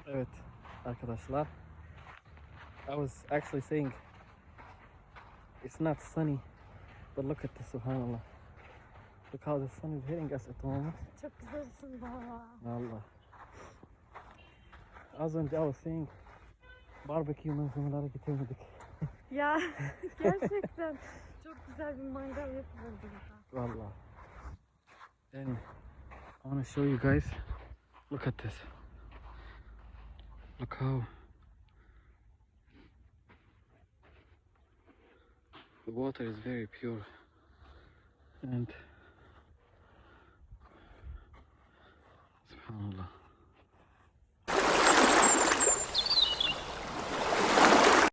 Evet arkadaşlar. I was actually saying it's not sunny, but look at this, subhanallah. Look how the sun is hitting us at the moment. Çok güzel ısındı hava. Allah. Az önce I was saying barbekü malzemeleri getirmedik. Ya gerçekten çok güzel bir mangal yapılır burada. Vallahi. Then I want to show you guys. Look at this. Look how the water is very pure and subhanallah.